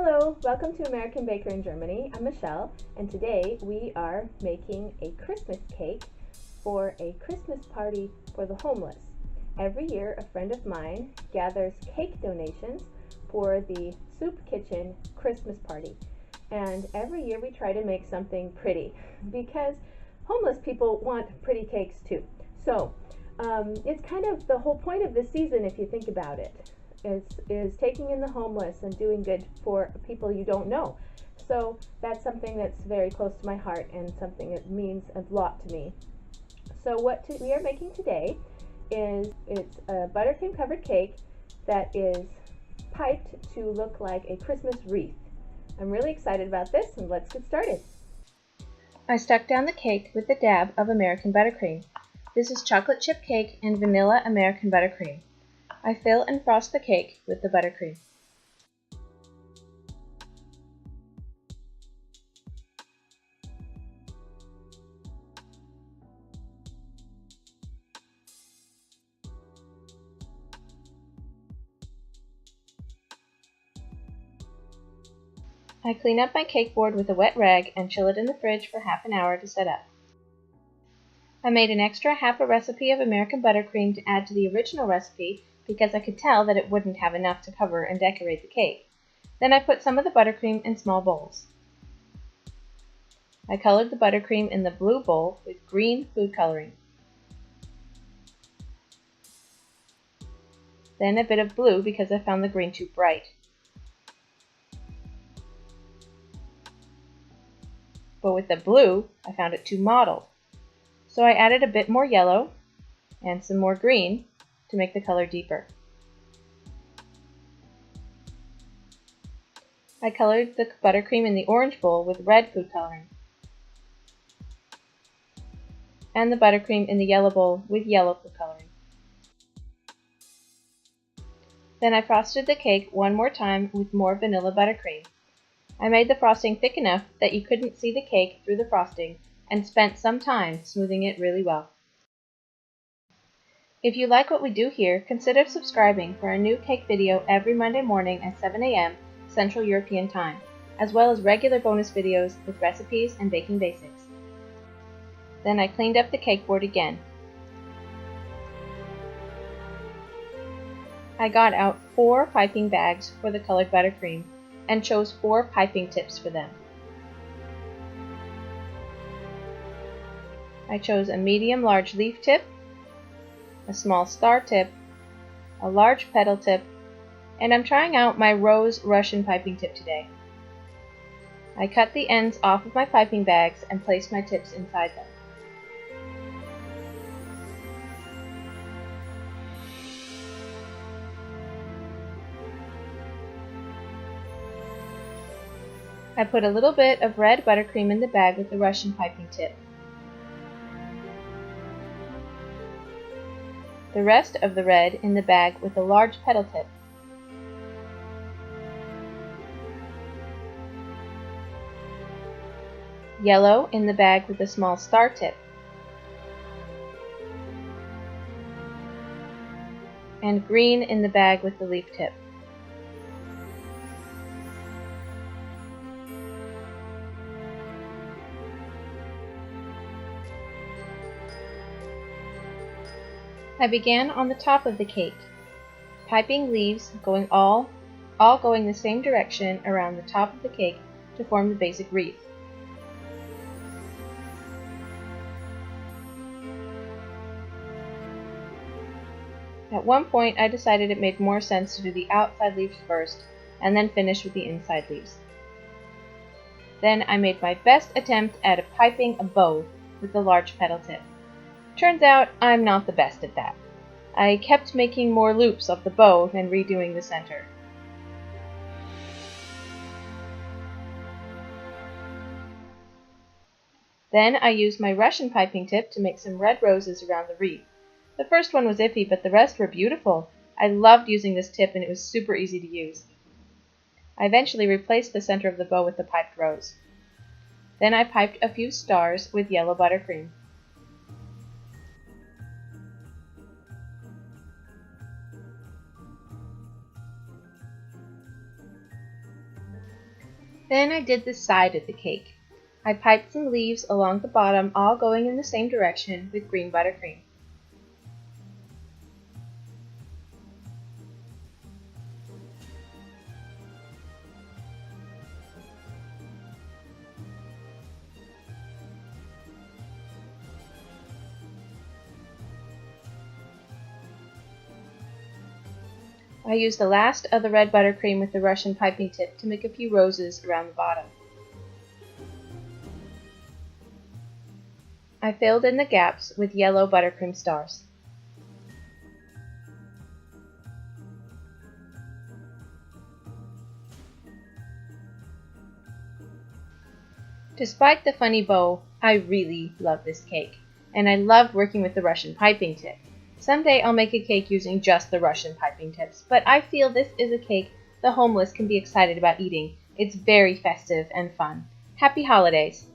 Hello, welcome to American Baker in Germany. I'm Michelle, and today we are making a Christmas cake for a Christmas party for the homeless. Every year, a friend of mine gathers cake donations for the Soup Kitchen Christmas party. And every year we try to make something pretty because homeless people want pretty cakes too. So it's kind of the whole point of this season if you think about it. Is taking in the homeless and doing good for people you don't know. So that's something that's very close to my heart and something that means a lot to me. So we are making today is it's a buttercream covered cake that is piped to look like a Christmas wreath. I'm really excited about this, and let's get started. I stuck down the cake with a dab of American buttercream. This is chocolate chip cake and vanilla American buttercream. I fill and frost the cake with the buttercream. I clean up my cake board with a wet rag and chill it in the fridge for half an hour to set up. I made an extra half a recipe of American buttercream to add to the original recipe because I could tell that it wouldn't have enough to cover and decorate the cake. Then I put some of the buttercream in small bowls. I colored the buttercream in the blue bowl with green food coloring. Then a bit of blue because I found the green too bright. But with the blue, I found it too mottled. So I added a bit more yellow and some more green to make the color deeper. I colored the buttercream in the orange bowl with red food coloring, and the buttercream in the yellow bowl with yellow food coloring. Then I frosted the cake one more time with more vanilla buttercream. I made the frosting thick enough that you couldn't see the cake through the frosting and spent some time smoothing it really well. If you like what we do here, consider subscribing for a new cake video every Monday morning at 7 a.m. Central European Time, as well as regular bonus videos with recipes and baking basics. Then I cleaned up the cake board again. I got out 4 piping bags for the colored buttercream and chose 4 piping tips for them. I chose a medium-large leaf tip, a small star tip, a large petal tip, and I'm trying out my rose Russian piping tip today. I cut the ends off of my piping bags and placed my tips inside them. I put a little bit of red buttercream in the bag with the Russian piping tip. The rest of the red in the bag with a large petal tip. Yellow in the bag with a small star tip. And green in the bag with the leaf tip. I began on the top of the cake, piping leaves going all going the same direction around the top of the cake to form the basic wreath. At one point I decided it made more sense to do the outside leaves first and then finish with the inside leaves. Then I made my best attempt at piping a bow with the large petal tip. Turns out I'm not the best at that. I kept making more loops of the bow and redoing the center. Then I used my Russian piping tip to make some red roses around the wreath. The first one was iffy, but the rest were beautiful. I loved using this tip and it was super easy to use. I eventually replaced the center of the bow with the piped rose. Then I piped a few stars with yellow buttercream. Then I did the side of the cake. I piped some leaves along the bottom, all going in the same direction with green buttercream. I used the last of the red buttercream with the Russian piping tip to make a few roses around the bottom. I filled in the gaps with yellow buttercream stars. Despite the funny bow, I really love this cake, and I loved working with the Russian piping tip. Someday I'll make a cake using just the Russian piping tips, but I feel this is a cake the homeless can be excited about eating. It's very festive and fun. Happy holidays!